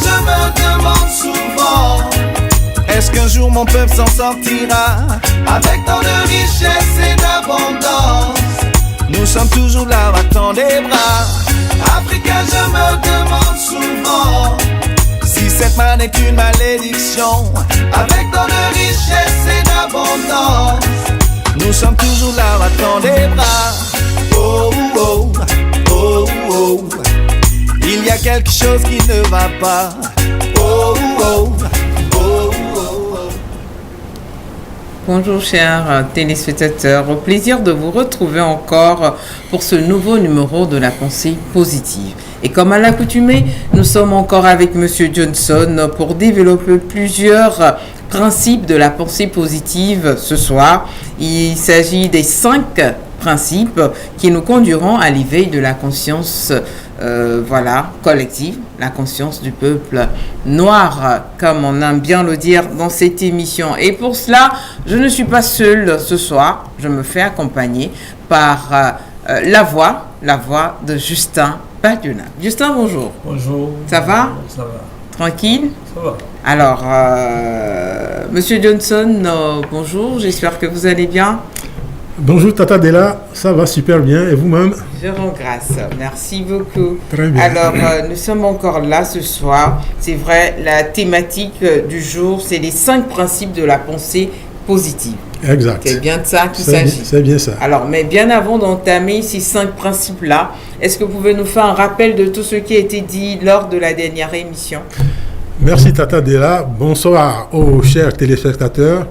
je me demande souvent, est-ce qu'un jour mon peuple s'en sortira avec tant de richesse et d'abondance? Nous sommes toujours là, battant des bras. Africain, je me demande souvent si cette manne est une malédiction avec tant de richesse et d'abondance. Nous sommes toujours là, battant des bras. Oh, oh, oh, oh. Il y a quelque chose qui ne va pas. Oh, oh, oh, oh. Bonjour chers téléspectateurs, au plaisir de vous retrouver encore pour ce nouveau numéro de la pensée positive. Et comme à l'accoutumée, nous sommes encore avec Monsieur Johnson pour développer plusieurs principes de la pensée positive ce soir. Il s'agit des 5 principes qui nous conduiront à l'éveil de la conscience collective, la conscience du peuple noir, comme on aime bien le dire dans cette émission. Et pour cela, je ne suis pas seule ce soir, je me fais accompagner par la voix de Justin Baduna. Justin, bonjour. Bonjour. Ça va? Ça va. Tranquille? Ça va. Alors, Monsieur Johnson, bonjour, j'espère que vous allez bien. Bonjour Tata Della, ça va super bien et vous-même? Je rends grâce, merci beaucoup. Très bien. Alors, nous sommes encore là ce soir. C'est vrai, la thématique du jour, c'est les 5 principes de la pensée positive. Exact. C'est bien de ça qu'il s'agit. C'est bien ça. Alors, mais bien avant d'entamer ces 5 principes-là, est-ce que vous pouvez nous faire un rappel de tout ce qui a été dit lors de la dernière émission? Merci Tata Della. Bonsoir aux chers téléspectateurs.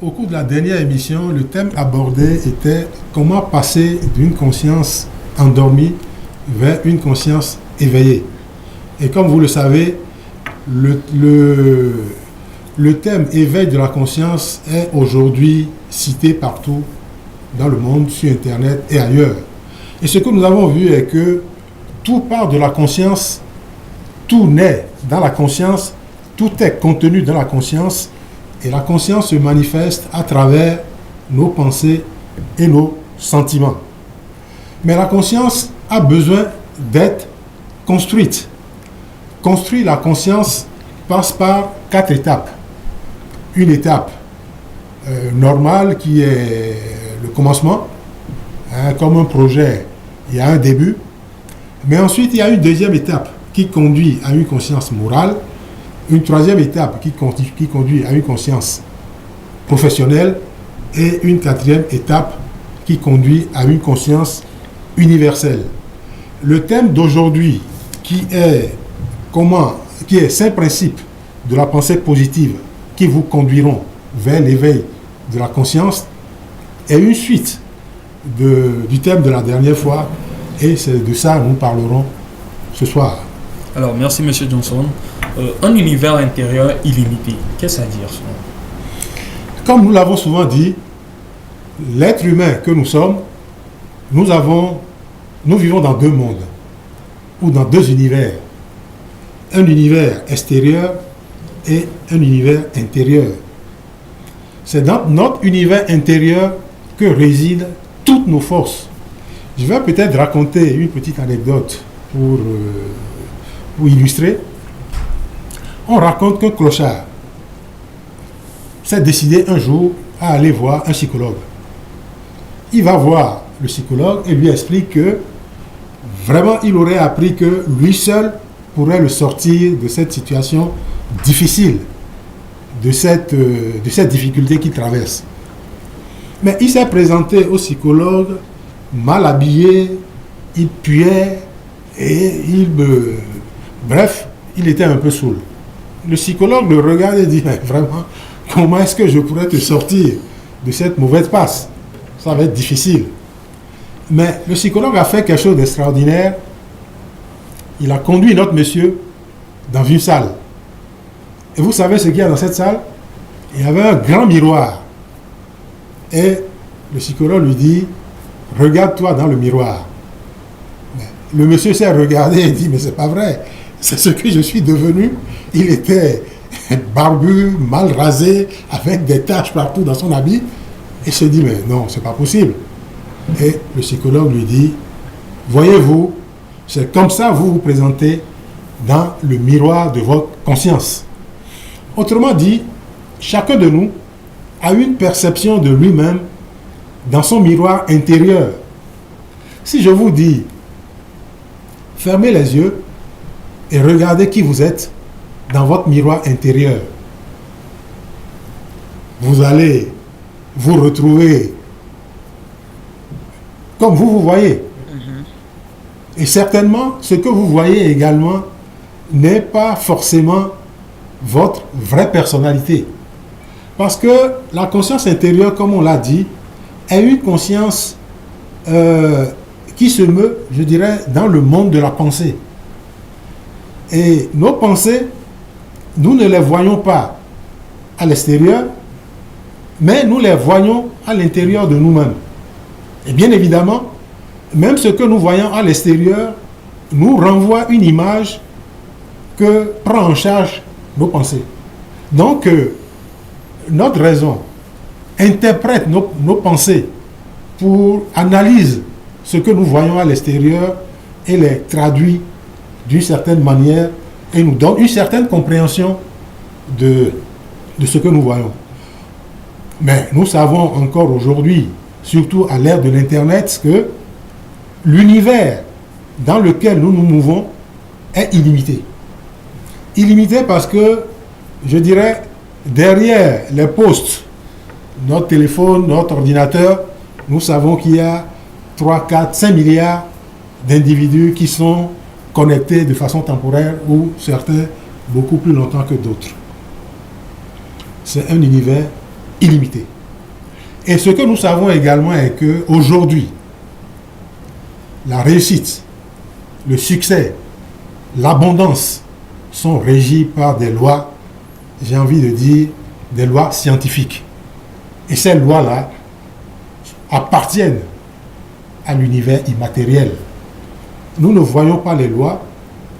Au cours de la dernière émission, le thème abordé était comment passer d'une conscience endormie vers une conscience éveillée. Et comme vous le savez, le thème éveil de la conscience est aujourd'hui cité partout dans le monde, sur Internet et ailleurs. Et ce que nous avons vu est que tout part de la conscience, tout naît dans la conscience, tout est contenu dans la conscience. Et la conscience se manifeste à travers nos pensées et nos sentiments. Mais la conscience a besoin d'être construite. Construire la conscience passe par 4 étapes. Une étape normale qui est le commencement. Comme un projet, il y a un début. Mais ensuite, il y a une deuxième étape qui conduit à une conscience morale. Une troisième étape qui conduit à une conscience professionnelle et une quatrième étape qui conduit à une conscience universelle. Le thème d'aujourd'hui qui est 5 principes de la pensée positive qui vous conduiront vers l'éveil de la conscience est une suite du thème de la dernière fois et c'est de ça que nous parlerons ce soir. Alors, merci Monsieur Johnson. Un univers intérieur illimité, qu'est-ce à dire ça? Comme nous l'avons souvent dit, l'être humain que nous sommes, nous vivons dans 2 mondes, ou dans 2 univers. Un univers extérieur et un univers intérieur. C'est dans notre univers intérieur que résident toutes nos forces. Je vais peut-être raconter une petite anecdote pour illustrer. On raconte qu'un clochard s'est décidé un jour à aller voir un psychologue. Il va voir le psychologue et lui explique que vraiment il aurait appris que lui seul pourrait le sortir de cette situation difficile, de cette difficulté qu'il traverse. Mais il s'est présenté au psychologue mal habillé, il puait et bref, il était un peu saoul. Le psychologue le regarde et dit, mais vraiment, comment est-ce que je pourrais te sortir de cette mauvaise passe? Ça va être difficile. Mais le psychologue a fait quelque chose d'extraordinaire. Il a conduit notre monsieur dans une salle. Et vous savez ce qu'il y a dans cette salle? Il y avait un grand miroir. Et le psychologue lui dit, regarde-toi dans le miroir. Le monsieur s'est regardé et dit, mais c'est pas vrai. C'est ce que je suis devenu. Il était barbu, mal rasé, avec des taches partout dans son habit. Et se dit, mais non, c'est pas possible. Et le psychologue lui dit, voyez-vous, c'est comme ça vous vous présentez dans le miroir de votre conscience. Autrement dit, chacun de nous a une perception de lui-même dans son miroir intérieur. Si je vous dis, fermez les yeux et regardez qui vous êtes dans votre miroir intérieur, vous allez vous retrouver comme vous vous voyez. Et certainement, ce que vous voyez également n'est pas forcément votre vraie personnalité. Parce que la conscience intérieure, comme on l'a dit, est une conscience qui se meut, je dirais, dans le monde de la pensée. Et nos pensées, nous ne les voyons pas à l'extérieur, mais nous les voyons à l'intérieur de nous-mêmes. Et bien évidemment, même ce que nous voyons à l'extérieur nous renvoie une image que prend en charge nos pensées. Donc, notre raison interprète nos pensées pour analyser ce que nous voyons à l'extérieur et les traduit d'une certaine manière et nous donne une certaine compréhension de ce que nous voyons. Mais nous savons encore aujourd'hui, surtout à l'ère de l'Internet, que l'univers dans lequel nous nous mouvons est illimité. Illimité parce que, je dirais, derrière les postes, notre téléphone, notre ordinateur, nous savons qu'il y a 3, 4, 5 milliards d'individus qui sont connectés de façon temporaire ou certains beaucoup plus longtemps que d'autres. C'est un univers illimité. Et ce que nous savons également est qu'aujourd'hui, la réussite, le succès, l'abondance sont régis par des lois, j'ai envie de dire, des lois scientifiques. Et ces lois-là appartiennent à l'univers immatériel. Nous ne voyons pas les lois,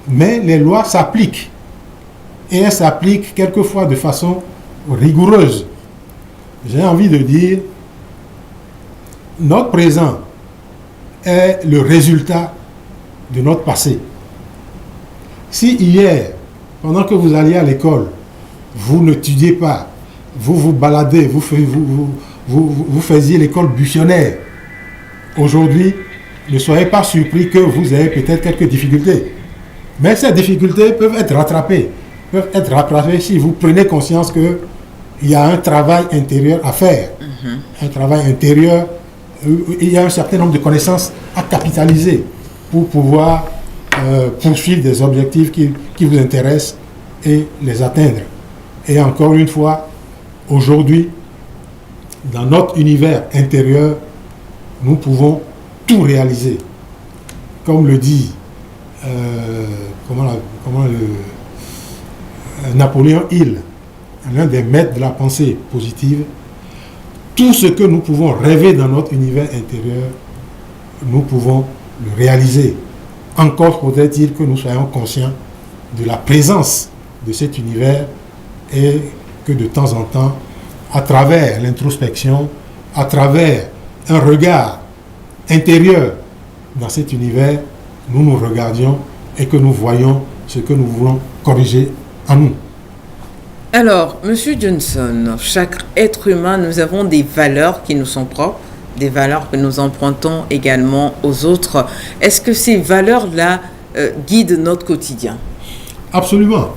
mais les lois s'appliquent. Et elles s'appliquent quelquefois de façon rigoureuse. J'ai envie de dire, notre présent est le résultat de notre passé. Si hier, pendant que vous alliez à l'école, vous n'étudiez pas, vous vous baladez, vous faisiez l'école buissonnaire, aujourd'hui, ne soyez pas surpris que vous ayez peut-être quelques difficultés. Mais ces difficultés peuvent être rattrapées si vous prenez conscience qu'il y a un travail intérieur à faire. Un travail intérieur, il y a un certain nombre de connaissances à capitaliser pour pouvoir poursuivre des objectifs qui vous intéressent et les atteindre. Et encore une fois, aujourd'hui, dans notre univers intérieur, nous pouvons tout réaliser. Comme le dit Napoléon Hill, l'un des maîtres de la pensée positive, tout ce que nous pouvons rêver dans notre univers intérieur, nous pouvons le réaliser. Encore faudrait-il que nous soyons conscients de la présence de cet univers et que de temps en temps, à travers l'introspection, à travers un regard intérieur dans cet univers, nous nous regardions et que nous voyons ce que nous voulons corriger en nous. Alors, Monsieur Johnson, chaque être humain, nous avons des valeurs qui nous sont propres, des valeurs que nous empruntons également aux autres. Est-ce que ces valeurs-là guident notre quotidien? Absolument.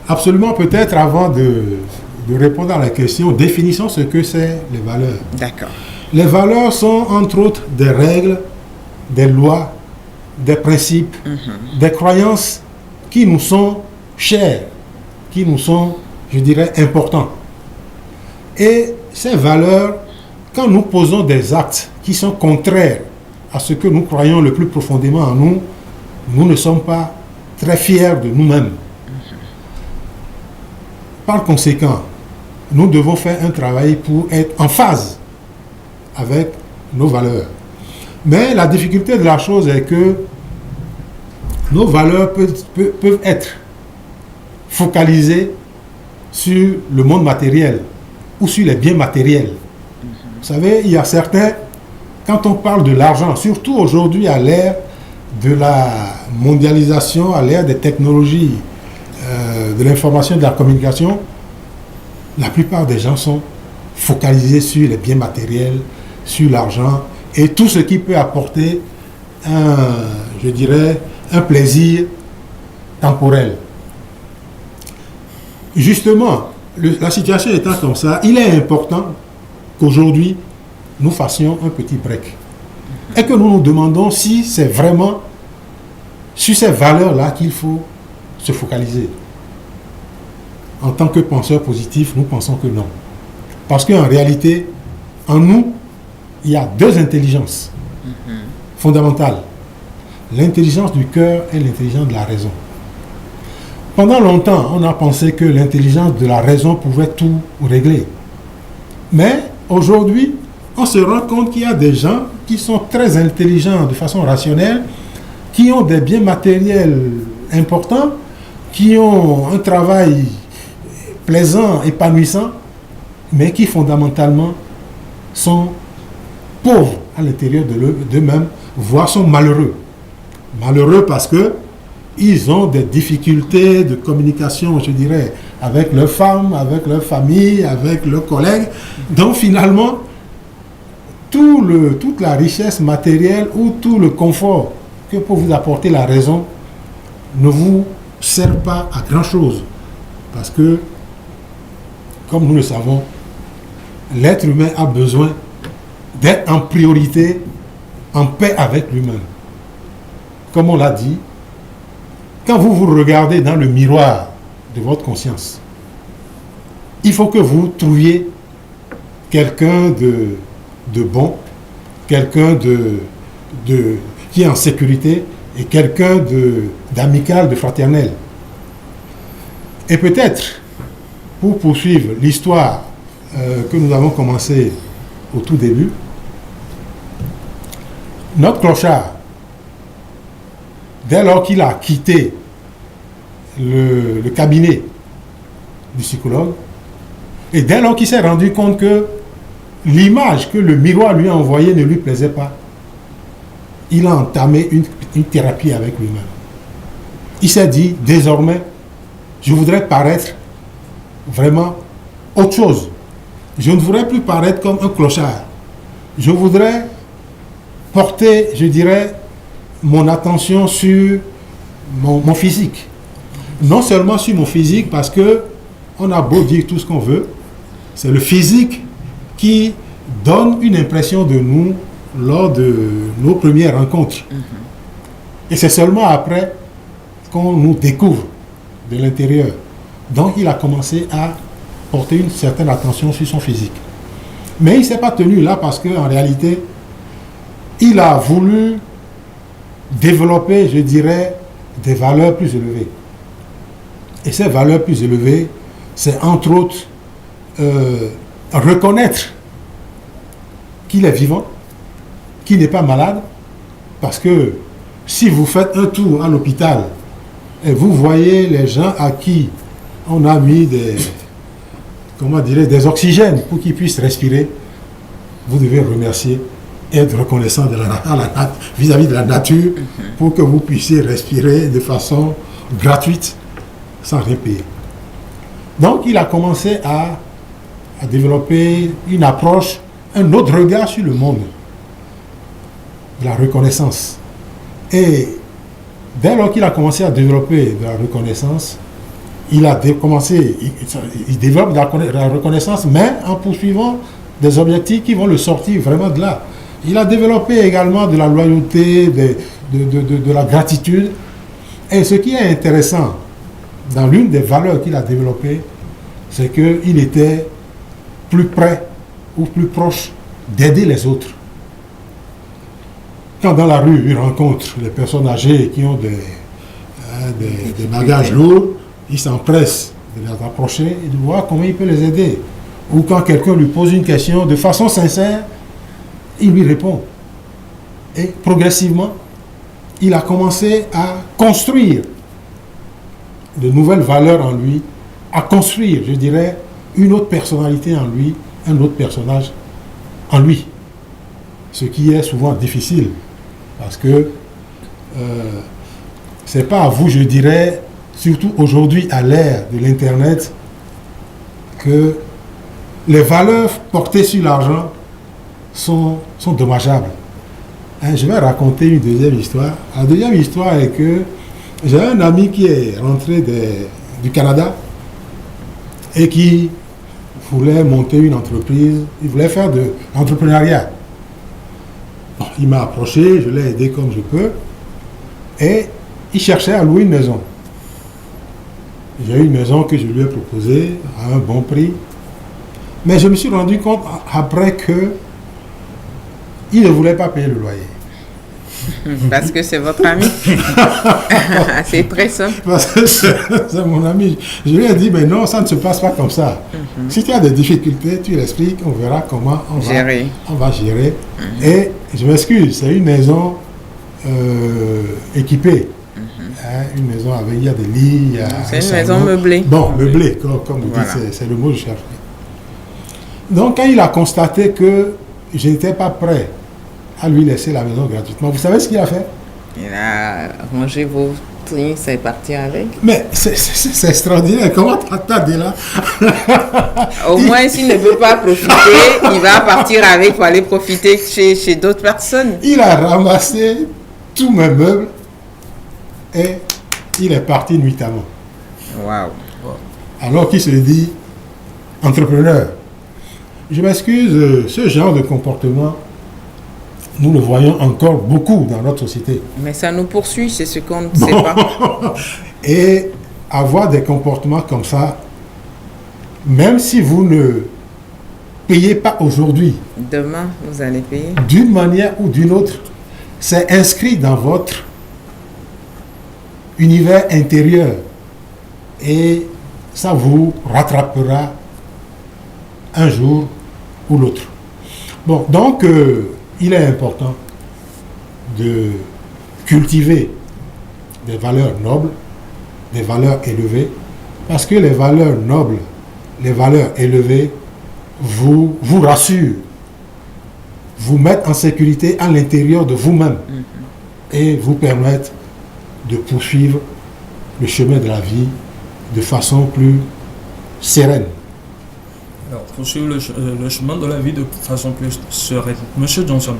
Absolument. Peut-être avant de répondre à la question, définissons ce que c'est les valeurs. D'accord. Les valeurs sont entre autres des règles, des lois, des principes, des croyances qui nous sont chères, qui nous sont, je dirais, importants. Et ces valeurs, quand nous posons des actes qui sont contraires à ce que nous croyons le plus profondément en nous, nous ne sommes pas très fiers de nous-mêmes. Par conséquent, nous devons faire un travail pour être en phase avec nos valeurs. Mais la difficulté de la chose est que nos valeurs peuvent être focalisées sur le monde matériel ou sur les biens matériels. Vous savez, il y a certains, quand on parle de l'argent, surtout aujourd'hui à l'ère de la mondialisation, à l'ère des technologies, de l'information et de la communication, la plupart des gens sont focalisés sur les biens matériels, sur l'argent et tout ce qui peut apporter je dirais, un plaisir temporel. Justement, la situation étant comme ça, il est important qu'aujourd'hui, nous fassions un petit break. Et que nous nous demandons si c'est vraiment sur ces valeurs-là qu'il faut se focaliser. En tant que penseurs positifs, nous pensons que non. Parce qu'en réalité, en nous, il y a deux intelligences fondamentales. L'intelligence du cœur et l'intelligence de la raison. Pendant longtemps, on a pensé que l'intelligence de la raison pouvait tout régler. Mais aujourd'hui, on se rend compte qu'il y a des gens qui sont très intelligents de façon rationnelle, qui ont des biens matériels importants, qui ont un travail plaisant, épanouissant, mais qui fondamentalement sont pauvres à l'intérieur d'eux-mêmes, voire sont malheureux. Malheureux parce que ils ont des difficultés de communication, je dirais, avec leurs femmes, avec leur famille, avec leurs collègues. Donc finalement, toute la richesse matérielle ou tout le confort que peut vous apporter la raison ne vous sert pas à grand-chose. Parce que, comme nous le savons, l'être humain a besoin d'être en priorité, en paix avec lui-même. Comme on l'a dit, quand vous vous regardez dans le miroir de votre conscience, il faut que vous trouviez quelqu'un de bon, quelqu'un qui est en sécurité et quelqu'un d'amical, de fraternel. Et peut-être, pour poursuivre l'histoire que nous avons commencée au tout début, notre clochard, dès lors qu'il a quitté le cabinet du psychologue, et dès lors qu'il s'est rendu compte que l'image que le miroir lui a envoyée ne lui plaisait pas, il a entamé une thérapie avec lui-même. Il s'est dit, désormais, je voudrais paraître vraiment autre chose. Je ne voudrais plus paraître comme un clochard. Je voudrais porter, je dirais, mon attention sur mon physique. Non seulement sur mon physique, parce que on a beau dire tout ce qu'on veut, c'est le physique qui donne une impression de nous lors de nos premières rencontres. Et c'est seulement après qu'on nous découvre de l'intérieur. Donc il a commencé à porter une certaine attention sur son physique. Mais il ne s'est pas tenu là parce qu'en réalité, il a voulu développer, je dirais, des valeurs plus élevées. Et ces valeurs plus élevées, c'est entre autres reconnaître qu'il est vivant, qu'il n'est pas malade, parce que si vous faites un tour à l'hôpital et vous voyez les gens à qui on a mis des oxygènes pour qu'ils puissent respirer, vous devez remercier et être reconnaissant vis-à-vis de la nature pour que vous puissiez respirer de façon gratuite sans rien payer. Donc il a commencé à développer une approche, un autre regard sur le monde, de la reconnaissance. Et dès lors qu'il a commencé à développer de la reconnaissance, il développe de la reconnaissance, mais en poursuivant des objectifs qui vont le sortir vraiment de là. Il a développé également de la loyauté, de la gratitude. Et ce qui est intéressant dans l'une des valeurs qu'il a développées, c'est qu'il était plus près ou plus proche d'aider les autres. Quand dans la rue, il rencontre les personnes âgées qui ont des bagages lourds, il s'empresse de les approcher et de voir comment il peut les aider. Ou quand quelqu'un lui pose une question de façon sincère, il lui répond. Et progressivement, il a commencé à construire de nouvelles valeurs en lui, à construire, je dirais, une autre personnalité en lui, un autre personnage en lui. Ce qui est souvent difficile, parce que c'est pas à vous, je dirais, surtout aujourd'hui à l'ère de l'Internet, que les valeurs portées sur l'argent sont dommageables. Hein, je vais raconter une deuxième histoire. La deuxième histoire est que j'ai un ami qui est rentré du Canada et qui voulait monter une entreprise, il voulait faire de l'entrepreneuriat. Bon, il m'a approché, je l'ai aidé comme je peux, et il cherchait à louer une maison. J'ai eu une maison que je lui ai proposée à un bon prix, mais je me suis rendu compte après que il ne voulait pas payer le loyer. Parce que c'est votre ami. C'est très simple. Parce que c'est mon ami. Je lui ai dit, mais non, ça ne se passe pas comme ça. Si tu as des difficultés, tu l'expliques, on verra comment on va gérer. Et je m'excuse, c'est une maison équipée. Hein, une maison avec, il y a des lits, il y a c'est une maison meublée. Bon, meublée, comme vous dites, c'est le mot que je cherche. Donc, quand il a constaté que je n'étais pas prêt à lui laisser la maison gratuitement, vous savez ce qu'il a fait? Il a rangé vos trucs, c'est parti avec. Mais c'est extraordinaire, comment t'as dit là? Au moins, s'il ne veut pas profiter, il va partir avec pour aller profiter chez d'autres personnes. Il a ramassé tous mes meubles et il est parti nuitamment. Waouh. Alors qu'il se dit entrepreneur. Je m'excuse, ce genre de comportement, nous le voyons encore beaucoup dans notre société. Mais ça nous poursuit, c'est ce qu'on ne sait pas. Et avoir des comportements comme ça, même si vous ne payez pas aujourd'hui, demain, vous allez payer. D'une manière ou d'une autre, c'est inscrit dans votre univers intérieur. Et ça vous rattrapera un jour ou l'autre. Bon, donc, il est important de cultiver des valeurs nobles, des valeurs élevées, parce que les valeurs nobles, les valeurs élevées vous rassurent, vous mettent en sécurité à l'intérieur de vous-même et vous permettent de poursuivre le chemin de la vie de façon plus sereine. Alors, poursuivre le chemin de la vie de façon plus sereine. Monsieur Johnson,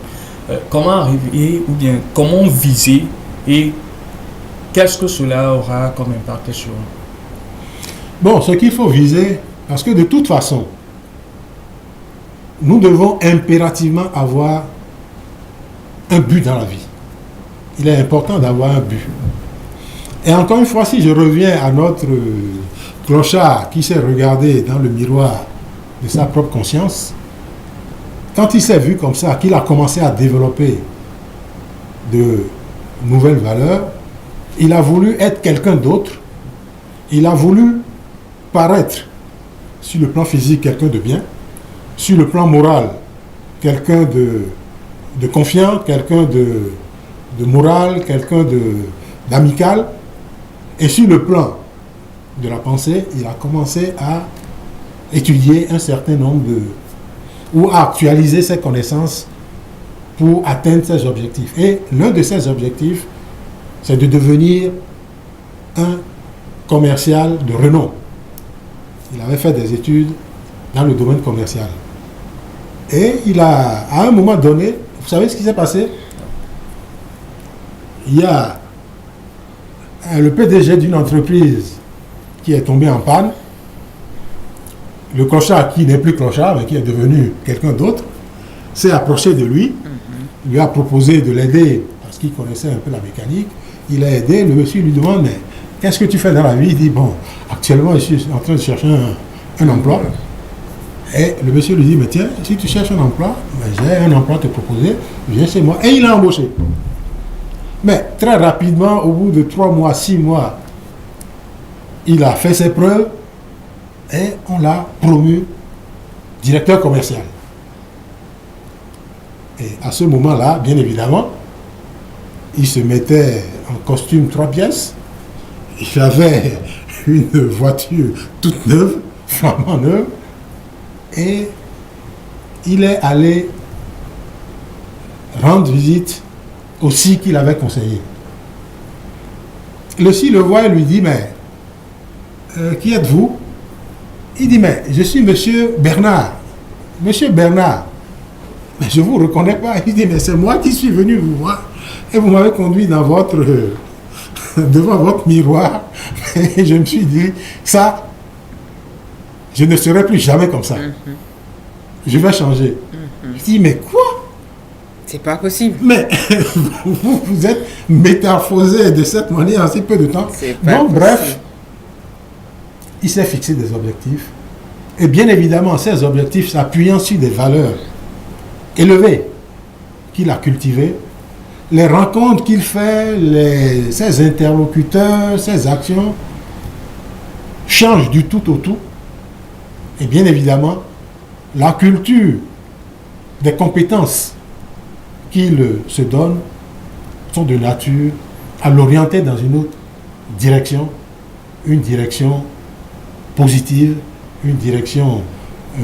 comment arriver ou bien comment viser et qu'est-ce que cela aura comme impact sur nous? Bon, ce qu'il faut viser, parce que de toute façon, nous devons impérativement avoir un but dans la vie. Il est important d'avoir un but. Et encore une fois, si je reviens à notre clochard qui s'est regardé dans le miroir de sa propre conscience, quand il s'est vu comme ça, qu'il a commencé à développer de nouvelles valeurs, il a voulu être quelqu'un d'autre, il a voulu paraître sur le plan physique quelqu'un de bien, sur le plan moral quelqu'un de confiant, quelqu'un de moral, quelqu'un d'amical, et sur le plan de la pensée, il a commencé à étudier un certain nombre ou à actualiser ses connaissances pour atteindre ses objectifs. Et l'un de ses objectifs, c'est de devenir un commercial de renom. Il avait fait des études dans le domaine commercial. Et il a, à un moment donné, vous savez ce qui s'est passé? Il y a le PDG d'une entreprise qui est tombé en panne. Le clochard, qui n'est plus clochard, mais qui est devenu quelqu'un d'autre, s'est approché de lui, lui a proposé de l'aider, parce qu'il connaissait un peu la mécanique. Il a aidé, le monsieur lui demande, mais qu'est-ce que tu fais dans la vie? Il dit, bon, actuellement, je suis en train de chercher un emploi. Et le monsieur lui dit, mais tiens, si tu cherches un emploi, ben, j'ai un emploi à te proposer, viens chez moi. Et il a embauché. Mais très rapidement, au bout de 3 mois, 6 mois, il a fait ses preuves et on l'a promu directeur commercial. Et à ce moment-là, bien évidemment, il se mettait en costume 3 pièces. Il avait une voiture toute neuve, flambant neuve. Et il est allé rendre visite au site qu'il avait conseillé. Le si le voit et lui dit, mais qui êtes-vous? Il dit, mais je suis monsieur Bernard. Monsieur Bernard, mais je ne vous reconnais pas. Il dit, mais c'est moi qui suis venu vous voir. Et vous m'avez conduit dans votre, devant votre miroir. Et je me suis dit, ça, je ne serai plus jamais comme ça. Je vais changer. Je dis, mais quoi? C'est pas possible. Mais vous êtes métamorphosé de cette manière en si peu de temps. Donc, bref, il s'est fixé des objectifs. Et bien évidemment, ces objectifs s'appuyant sur des valeurs élevées qu'il a cultivées, les rencontres qu'il fait, ses interlocuteurs, ses actions changent du tout au tout. Et bien évidemment, la culture des compétences qu'il se donne sont de nature à l'orienter dans une autre direction, une direction positive, une direction,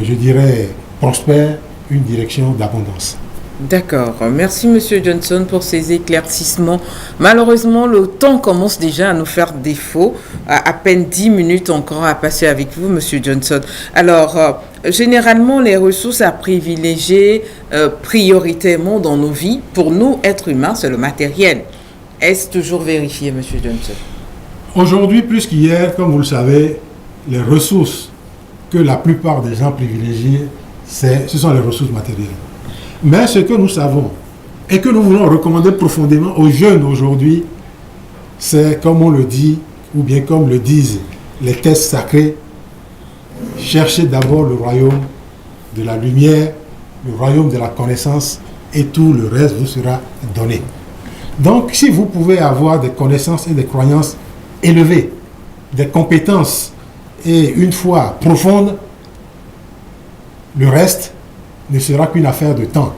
je dirais, prospère, une direction d'abondance. D'accord. Merci, Monsieur Johnson, pour ces éclaircissements. Malheureusement, le temps commence déjà à nous faire défaut. À peine 10 minutes encore à passer avec vous, Monsieur Johnson. Alors, généralement, les ressources à privilégier prioritairement dans nos vies, pour nous, êtres humains, c'est le matériel. Est-ce toujours vérifié, Monsieur Johnson? Aujourd'hui, plus qu'hier, comme vous le savez, les ressources que la plupart des gens privilégient, ce sont les ressources matérielles. Mais ce que nous savons et que nous voulons recommander profondément aux jeunes aujourd'hui, c'est comme on le dit, ou bien comme le disent les textes sacrés, cherchez d'abord le royaume de la lumière, le royaume de la connaissance, et tout le reste vous sera donné. Donc, si vous pouvez avoir des connaissances et des croyances élevées, des compétences et une foi profonde, le reste ne sera qu'une affaire de temps.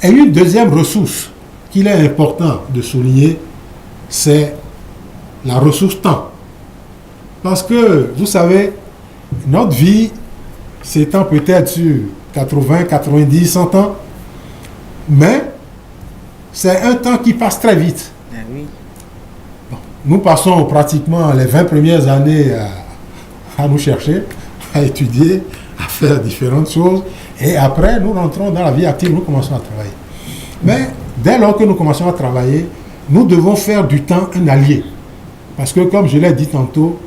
Et une deuxième ressource qu'il est important de souligner, c'est la ressource temps. Parce que, vous savez, notre vie s'étend peut-être sur 80, 90, 100 ans, mais c'est un temps qui passe très vite. Ah oui. Bon, nous passons pratiquement les 20 premières années à nous chercher, à étudier, à faire différentes choses. Et après, nous rentrons dans la vie active, nous commençons à travailler. Mais dès lors que nous commençons à travailler, nous devons faire du temps un allié. Parce que, comme je l'ai dit tantôt,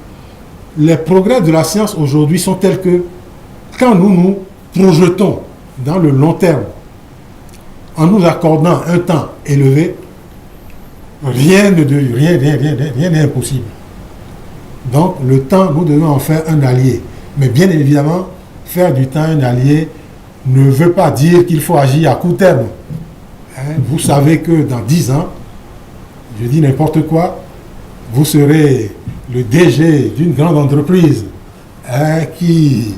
les progrès de la science aujourd'hui sont tels que quand nous nous projetons dans le long terme, en nous accordant un temps élevé, rien n'est impossible. Donc, le temps, nous devons en faire un allié. Mais bien évidemment, faire du temps un allié ne veut pas dire qu'il faut agir à court terme. Vous savez que dans 10 ans, je dis n'importe quoi, vous serez le DG d'une grande entreprise qui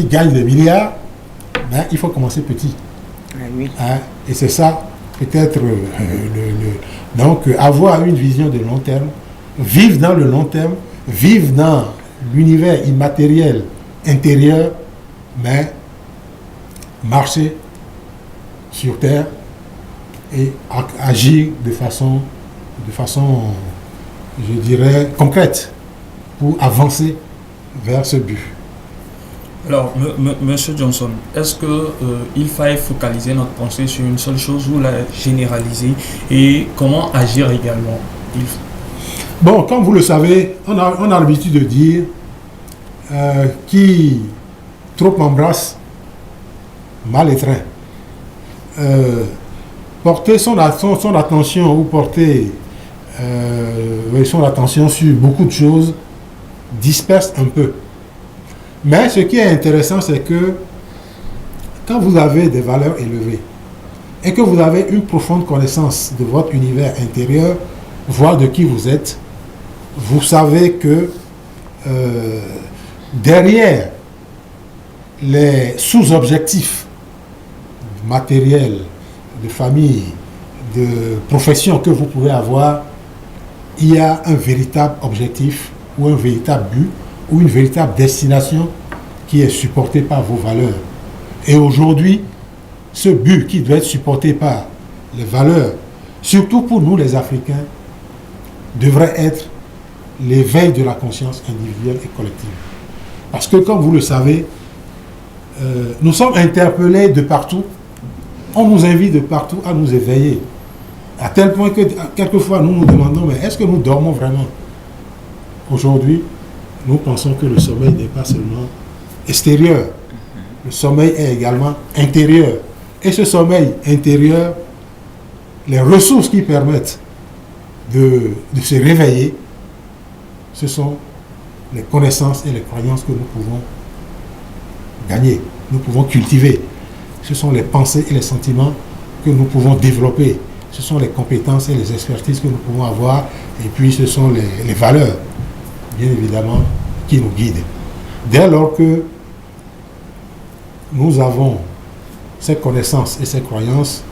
gagne des milliards. Il faut commencer petit. Ah oui. Et c'est ça, peut-être, donc avoir une vision de long terme, vivre dans le long terme, vivre dans l'univers immatériel intérieur, mais marcher sur terre et agir de façon, je dirais, concrète pour avancer vers ce but. Alors, Monsieur Johnson, est-ce qu'il faille focaliser notre pensée sur une seule chose ou la généraliser et comment agir également? Bon, comme vous le savez, on a l'habitude de dire qui trop embrasse, mal étreint. Porter son attention ou porter son attention sur beaucoup de choses disperse un peu. Mais ce qui est intéressant, c'est que quand vous avez des valeurs élevées et que vous avez une profonde connaissance de votre univers intérieur, voire de qui vous êtes, vous savez que derrière les sous-objectifs matériels, de famille, de profession que vous pouvez avoir, il y a un véritable objectif ou un véritable but ou une véritable destination qui est supportée par vos valeurs. Et aujourd'hui, ce but qui doit être supporté par les valeurs, surtout pour nous les Africains, devrait être l'éveil de la conscience individuelle et collective. Parce que, comme vous le savez, nous sommes interpellés de partout. On nous invite de partout à nous éveiller. À tel point que, quelquefois, nous nous demandons, mais est-ce que nous dormons vraiment? Aujourd'hui, nous pensons que le sommeil n'est pas seulement extérieur. Le sommeil est également intérieur. Et ce sommeil intérieur, les ressources qui permettent de se réveiller, ce sont les connaissances et les croyances que nous pouvons gagner, nous pouvons cultiver. Ce sont les pensées et les sentiments que nous pouvons développer. Ce sont les compétences et les expertises que nous pouvons avoir. Et puis ce sont les valeurs, bien évidemment, qui nous guident. Dès lors que nous avons ces connaissances et ces croyances,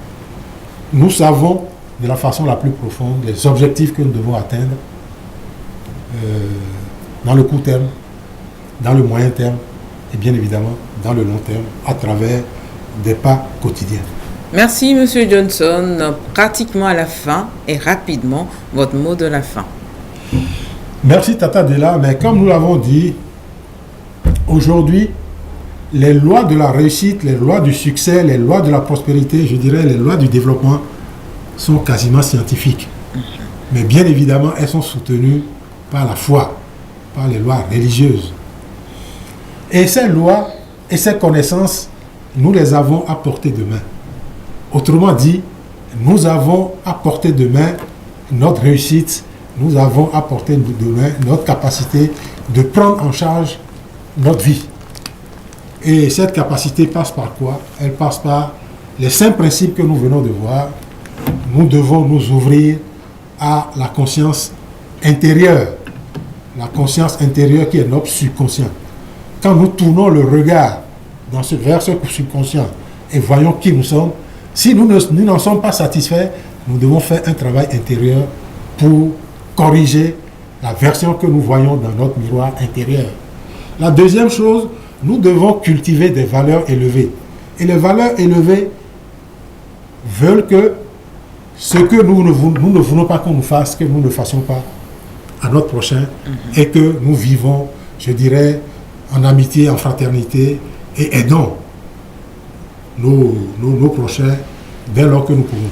nous savons de la façon la plus profonde les objectifs que nous devons atteindre dans le court terme, dans le moyen terme et bien évidemment dans le long terme à travers des pas quotidiens. Merci Monsieur Johnson. Pratiquement à la fin et rapidement, votre mot de la fin. Merci Tata Della, mais comme nous l'avons dit, aujourd'hui, les lois de la réussite, les lois du succès, les lois de la prospérité, je dirais les lois du développement sont quasiment scientifiques. Mais bien évidemment, elles sont soutenues par la foi, par les lois religieuses. Et ces lois et ces connaissances, nous les avons à portée de main. Autrement dit, nous avons à portée de main notre réussite, nous avons à portée de main notre capacité de prendre en charge notre vie. Et cette capacité passe par quoi? Elle passe par les 5 principes que nous venons de voir. Nous devons nous ouvrir à la conscience intérieure. La conscience intérieure qui est notre subconscient. Quand nous tournons le regard vers ce subconscient et voyons qui nous sommes, si nous n'en sommes pas satisfaits, nous devons faire un travail intérieur pour corriger la version que nous voyons dans notre miroir intérieur. La deuxième chose, nous devons cultiver des valeurs élevées. Et les valeurs élevées veulent que ce que nous ne voulons pas qu'on nous fasse, que nous ne fassions pas à notre prochain, et que nous vivons, je dirais, en amitié, en fraternité, et aidons nos prochains dès lors que nous pouvons.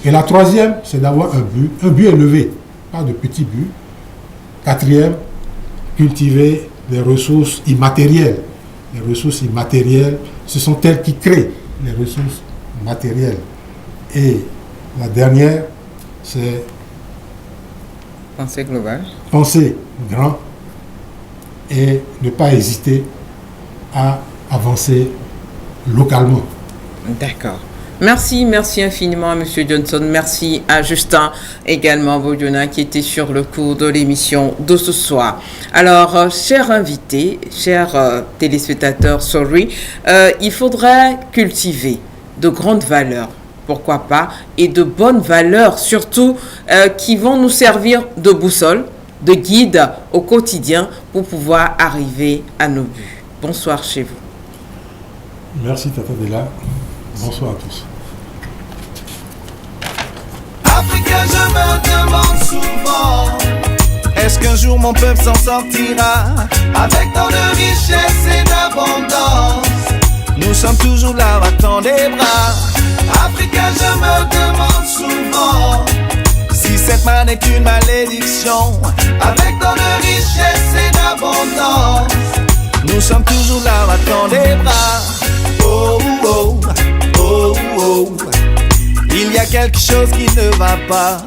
Et la troisième, c'est d'avoir un but élevé, pas de petits buts. Quatrième, cultiver des ressources immatérielles. Les ressources immatérielles, ce sont elles qui créent les ressources matérielles. Et la dernière, c'est Pensée globale. Penser grand et ne pas hésiter à avancer localement. D'accord. Merci infiniment à M. Johnson. Merci à Justin, également Bodiona, qui était sur le cours de l'émission de ce soir. Alors, chers invités, chers téléspectateurs, il faudrait cultiver de grandes valeurs, pourquoi pas, et de bonnes valeurs, surtout, qui vont nous servir de boussole, de guide au quotidien pour pouvoir arriver à nos buts. Bonsoir chez vous. Merci Tata Della. Bonsoir à tous. Africain, je me demande souvent, est-ce qu'un jour mon peuple s'en sortira avec tant de richesse et d'abondance? Nous sommes toujours là, battant des bras. Africain, je me demande souvent si cette manne est une malédiction avec tant de richesse et d'abondance. Nous sommes toujours là, battant des bras. Oh, oh, oh, oh. Il y a quelque chose qui ne va pas.